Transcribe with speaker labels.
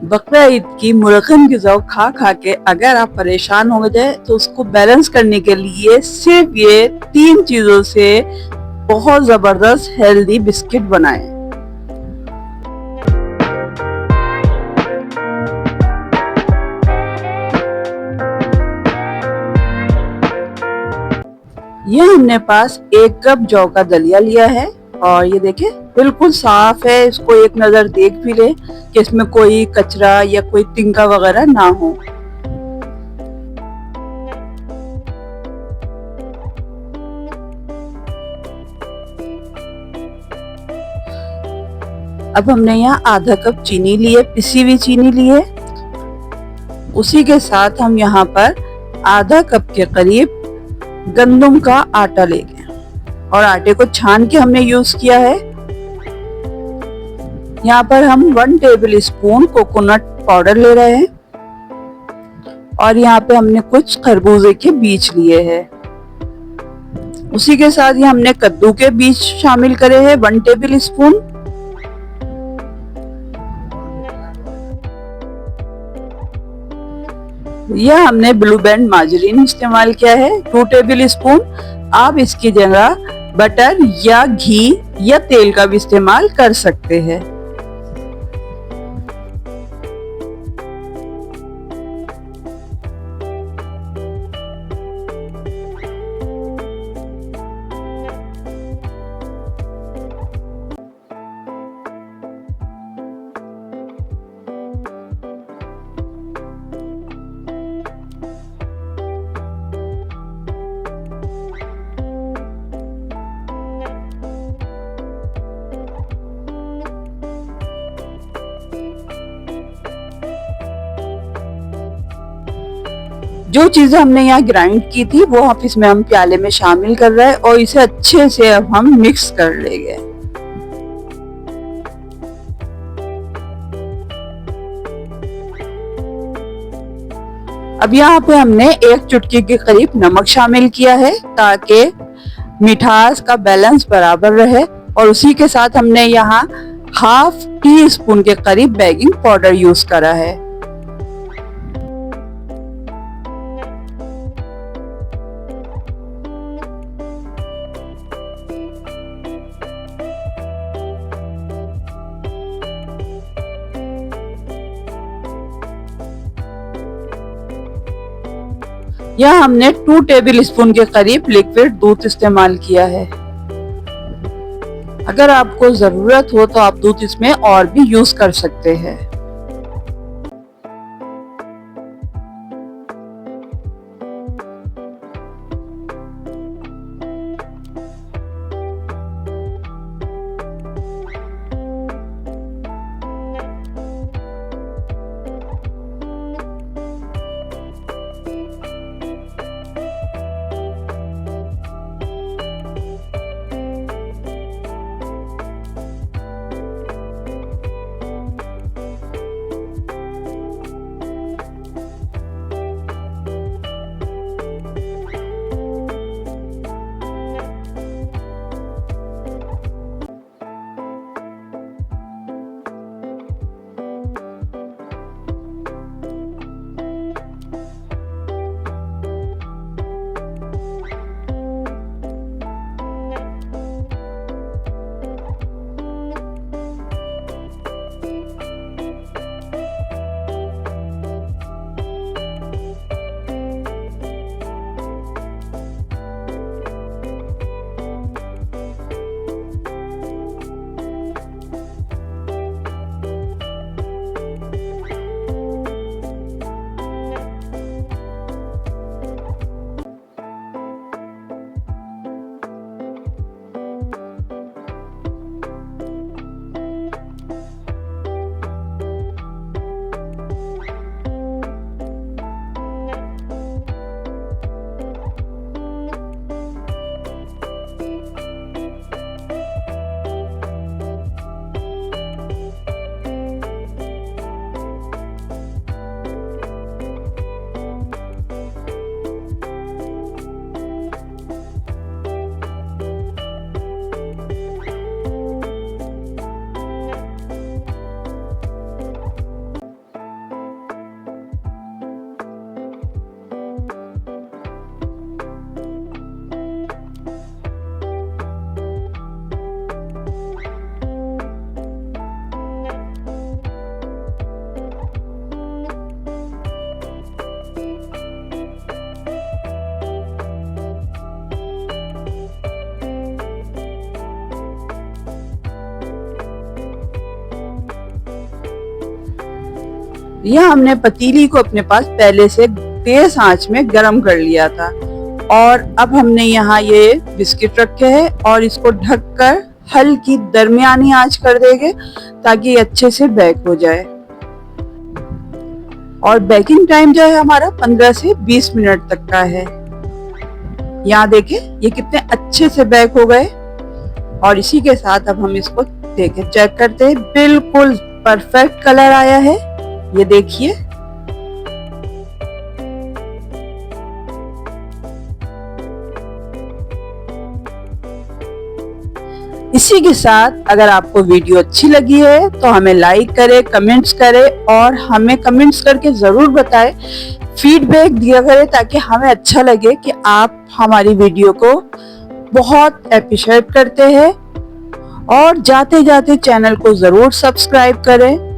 Speaker 1: बकरा ईद की मुर्गन गिज़ा खा खा के अगर आप परेशान हो जाए तो उसको बैलेंस करने के लिए सिर्फ ये 3 चीज़ों से बहुत ज़बरदस्त हेल्दी बिस्किट बनाएं। ये हमने पास 1 कप जौ का दलिया लिया है और ये देखिए बिल्कुल साफ है। इसको एक नज़र देख भी ले कि इसमें कोई कचरा या कोई तिनका वगैरह ना हो। अब हमने यहाँ आधा कप चीनी ली है, पिसी हुई चीनी ली है। उसी के साथ हम यहाँ पर आधा कप के करीब गंदम का आटा लेंगे और आटे को छान के हमने यूज किया है। यहाँ पर हम 1 टेबल स्पून कोकोनट पाउडर ले रहे हैं और यहाँ पे हमने कुछ खरबूजे के बीज लिए हैं। उसी के साथ ही हमने कद्दू के बीज शामिल करे हैं 1 टेबल स्पून। यह हमने ब्लू बैंड मार्जरीन इस्तेमाल किया है 2 टेबल स्पून। आप इसकी जगह बटर या घी या तेल का भी इस्तेमाल कर सकते हैं। जो चीजें हमने यहाँ ग्राइंड की थी वो आप इसमें हम प्याले में शामिल कर रहे हैं और इसे अच्छे से अब हम मिक्स कर लेंगे। अब यहाँ पे हमने 1 चुटकी के करीब नमक शामिल किया है ताकि मिठास का बैलेंस बराबर रहे और उसी के साथ हमने यहाँ ½ टी स्पून के करीब बेकिंग पाउडर यूज करा है। यहाँ हमने 2 टेबल स्पून के करीब लिक्विड दूध इस्तेमाल किया है। अगर आपको जरूरत हो तो आप दूध इसमें और भी यूज कर सकते हैं। यह हमने पतीली को अपने पास पहले से तेज आंच में गरम कर लिया था और अब हमने यहाँ ये बिस्किट रखे हैं और इसको ढककर हल्की दरमियानी आंच कर देंगे ताकि ये अच्छे से बेक हो जाए। और बेकिंग टाइम जो है हमारा 15 से 20 मिनट तक का है। यहाँ देखें ये कितने अच्छे से बेक हो गए और इसी के साथ अब हम इसको देखें चेक करते हैं, बिल्कुल परफेक्ट कलर आया है, ये देखिए। इसी के साथ अगर आपको वीडियो अच्छी लगी है तो हमें लाइक करें, कमेंट्स करें और हमें कमेंट्स करके जरूर बताएं, फीडबैक दिया करें ताकि हमें अच्छा लगे कि आप हमारी वीडियो को बहुत अप्रिशिएट करते हैं। और जाते जाते चैनल को जरूर सब्सक्राइब करें।